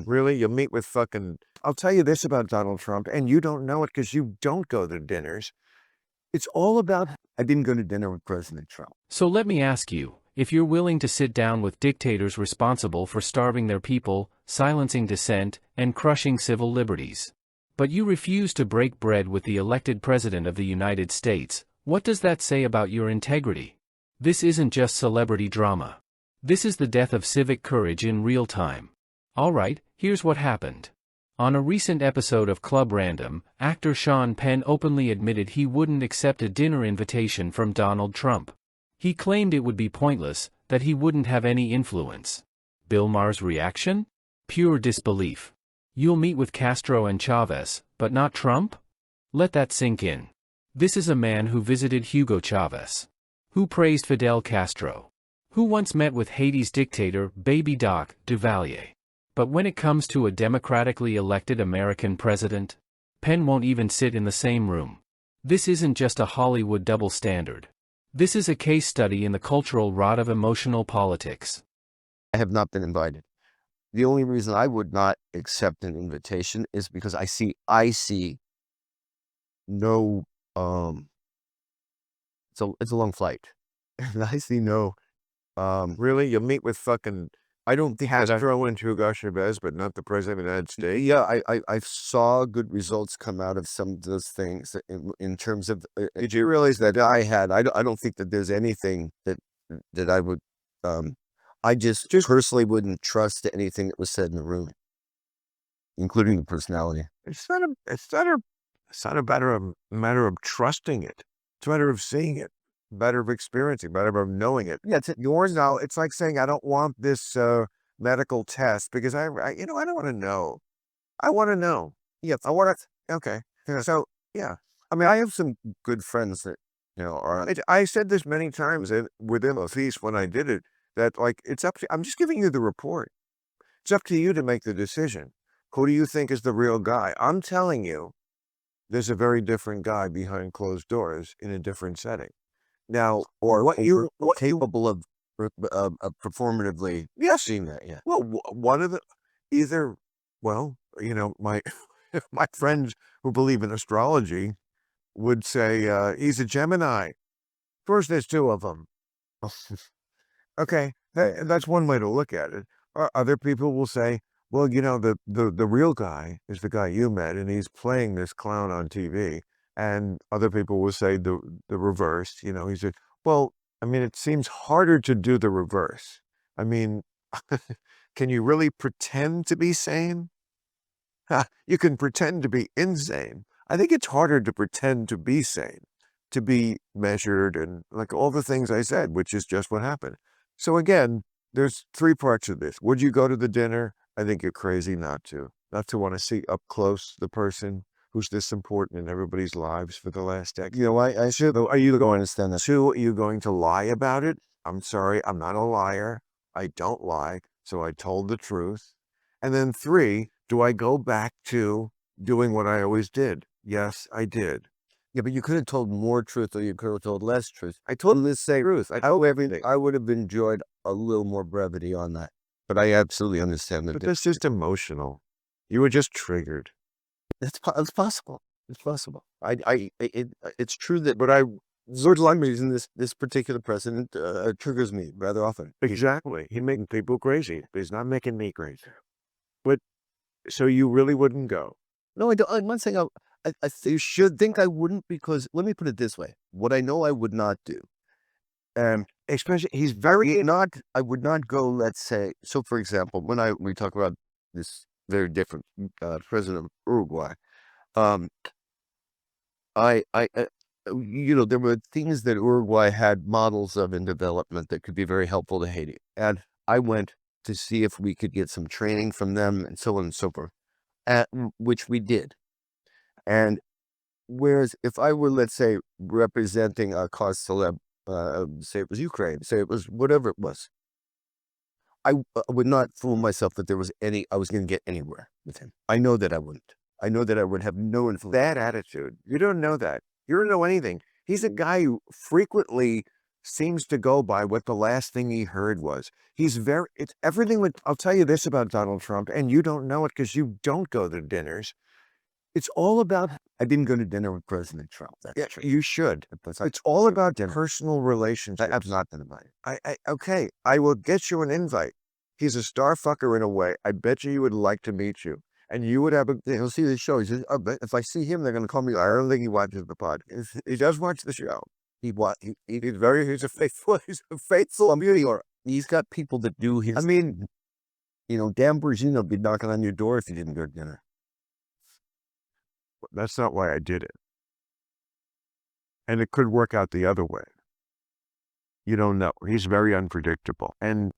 Really? You'll meet with fucking... I'll tell you this about Donald Trump, and you don't know it because you don't go to dinners. It's all about... I didn't go to dinner with President Trump. So let me ask you, if you're willing to sit down with dictators responsible for starving their people, silencing dissent, and crushing civil liberties, but you refuse to break bread with the elected president of the United States, what does that say about your integrity? This isn't just celebrity drama. This is the death of civic courage in real time. Alright, here's what happened. On a recent episode of Club Random, actor Sean Penn openly admitted he wouldn't accept a dinner invitation from Donald Trump. He claimed it would be pointless, that he wouldn't have any influence. Bill Maher's reaction? Pure disbelief. You'll meet with Castro and Chávez, but not Trump? Let that sink in. This is a man who visited Hugo Chávez, who praised Fidel Castro, who once met with Haiti's dictator Baby Doc Duvalier. But when it comes to a democratically elected American president, Penn won't even sit in the same room. This isn't just a Hollywood double standard. This is a case study in the cultural rot of emotional politics. I have not been invited. The only reason I would not accept an invitation is because I see no, it's a long flight. And I see no, Really? You'll meet with fucking... I don't think has throw in Hugo Chávez, but not the president of the United States. yeah, I saw good results come out of some of those things in terms of, Did you realize that? I don't think that there's anything that I would, I just personally wouldn't trust anything that was said in the room, including the personality. It's not a matter of trusting it. It's a matter of seeing it, a matter of experiencing, a matter of knowing it. Yeah, Yours now, it's like saying, I don't want this medical test because I don't want to know. I want to know. yes, I want to, okay. Yeah, so, yeah. I mean, I have some good friends that, are, I said this many times within a feast when I did it, that like, it's up to, I'm just giving you the report. It's up to you to make the decision. Who do you think is the real guy? I'm telling you, there's a very different guy behind closed doors in a different setting. Now, or what you're capable of performatively seeing that. Yeah. well, one of the either, well, my my friends who believe in astrology would say he's a Gemini. First, there's two of them. Okay, that's one way to look at it. Other people will say, well, the real guy is the guy you met, and he's playing this clown on TV. And other people will say the reverse. He's a, well, I mean, it seems harder to do the reverse. I mean, can you really pretend to be sane? You can pretend to be insane. I think it's harder to pretend to be sane, to be measured, and like all the things I said, which is just what happened. So again, there's three parts of this. Would you go to the dinner? I think you're crazy not to want to see up close the person who's this important in everybody's lives for the last decade. I should. Are you going to understand that? Two, are you going to lie about it? I'm sorry, I'm not a liar. I don't lie, so I told the truth. And then three, do I go back to doing what I always did? Yes, I did. Yeah, but you could have told more truth, or you could have told less truth. I told the same truth. I told everything. I would have enjoyed a little more brevity on that, but I absolutely understand But that's just emotional. You were just triggered. It's possible. It's possible. It's true that, but for some reason, this particular president triggers me rather often. Exactly. He's making people crazy. But he's not making me crazy. But so you really wouldn't go? No, I don't. I'm not saying you should think I wouldn't, because let me put it this way: what I know I would not do, Especially he's very not. I would not go. Let's say, so for example, when we talk about this very different president of Uruguay, um, there were things that Uruguay had models of in development that could be very helpful to Haiti, and I went to see if we could get some training from them, and so on and so forth, which we did. And whereas if I were, let's say, representing a cause celeb, say it was Ukraine, say it was whatever it was, I would not fool myself that I was going to get anywhere with him. I know that I wouldn't. I know that I would have no influence. that attitude. You don't know that. You don't know anything. He's a guy who frequently seems to go by what the last thing he heard was. It's everything with, I'll tell you this about Donald Trump, and you don't know it because you don't go to dinners. It's all about, I didn't go to dinner with President Trump. That's yeah, true. you should. But It's all about dinner. personal relationships. I've not been invited. Okay, I will get you an invite. He's a star fucker in a way. I bet you he would like to meet you. And you would have He'll see the show. He says, oh, but if I see him, they're going to call me. I don't think he watches the podcast. he does watch the show. He's He's a faithful viewer. He's got people that do his. I mean, Dan Brzezina would be knocking on your door if you didn't go to dinner. that's not why I did it. And it could work out the other way. You don't know. He's very unpredictable. And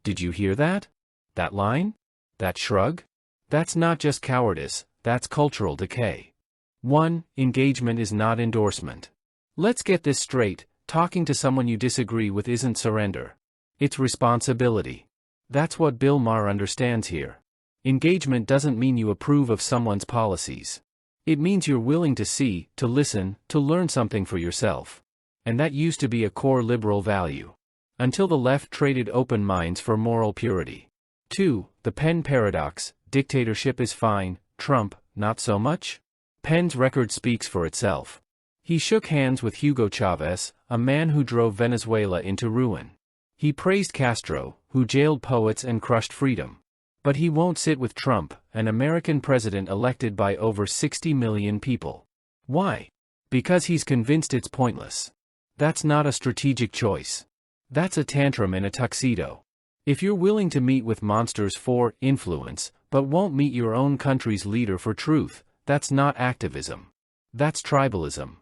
Did you hear that? That line? That shrug? That's not just cowardice, that's cultural decay. 1. Engagement is not endorsement. Let's get this straight, talking to someone you disagree with isn't surrender. It's responsibility. That's what Bill Maher understands here. Engagement doesn't mean you approve of someone's policies. It means you're willing to see, to listen, to learn something for yourself. And that used to be a core liberal value. Until the left traded open minds for moral purity. 2. The Penn paradox: dictatorship is fine, Trump, not so much? Penn's record speaks for itself. He shook hands with Hugo Chávez, a man who drove Venezuela into ruin. He praised Castro, who jailed poets and crushed freedom. But he won't sit with Trump, an American president elected by over 60 million people. Why? Because he's convinced it's pointless. That's not a strategic choice. That's a tantrum in a tuxedo. If you're willing to meet with monsters for influence, but won't meet your own country's leader for truth, that's not activism. That's tribalism.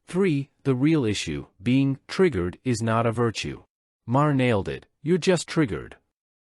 3. The real issue, being triggered, is not a virtue. Maher nailed it, you're just triggered.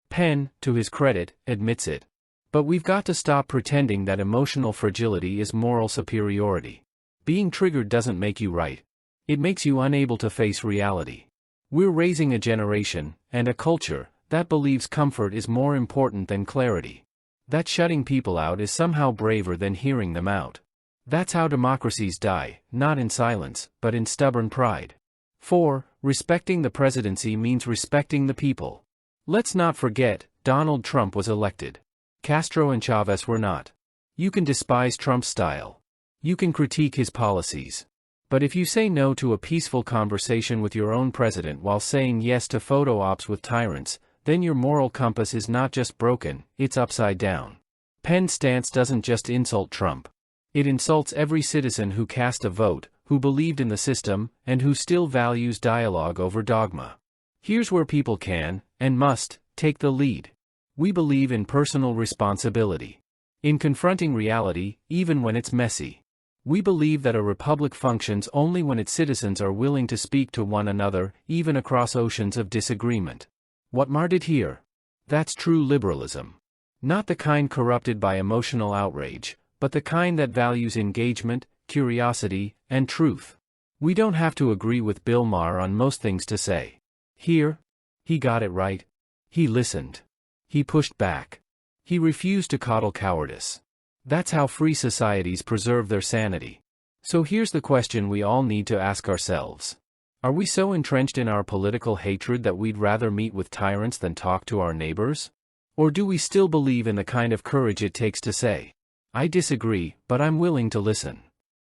Penn, to his credit, admits it. But we've got to stop pretending that emotional fragility is moral superiority. Being triggered doesn't make you right. It makes you unable to face reality. We're raising a generation, and a culture, that believes comfort is more important than clarity. That shutting people out is somehow braver than hearing them out. That's how democracies die, not in silence, but in stubborn pride. 4. Respecting the presidency means respecting the people. Let's not forget, Donald Trump was elected. Castro and Chavez were not. You can despise Trump's style. You can critique his policies. But if you say no to a peaceful conversation with your own president while saying yes to photo ops with tyrants, then your moral compass is not just broken, it's upside down. Penn's stance doesn't just insult Trump. It insults every citizen who cast a vote, who believed in the system, and who still values dialogue over dogma. Here's where people can, and must, take the lead. We believe in personal responsibility. In confronting reality, even when it's messy. We believe that a republic functions only when its citizens are willing to speak to one another, even across oceans of disagreement. What Maher did here? That's true liberalism. Not the kind corrupted by emotional outrage, but the kind that values engagement, curiosity, and truth. We don't have to agree with Bill Maher on most things to say. Here, he got it right. He listened. He pushed back. He refused to coddle cowardice. That's how free societies preserve their sanity. So here's the question we all need to ask ourselves. Are we so entrenched in our political hatred that we'd rather meet with tyrants than talk to our neighbors? Or do we still believe in the kind of courage it takes to say, I disagree, but I'm willing to listen?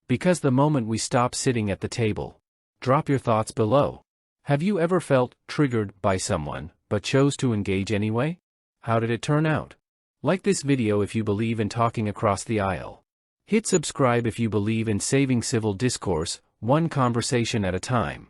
Because the moment we stop sitting at the table, drop your thoughts below. Have you ever felt triggered by someone, but chose to engage anyway? How did it turn out? Like this video if you believe in talking across the aisle. Hit subscribe if you believe in saving civil discourse, one conversation at a time.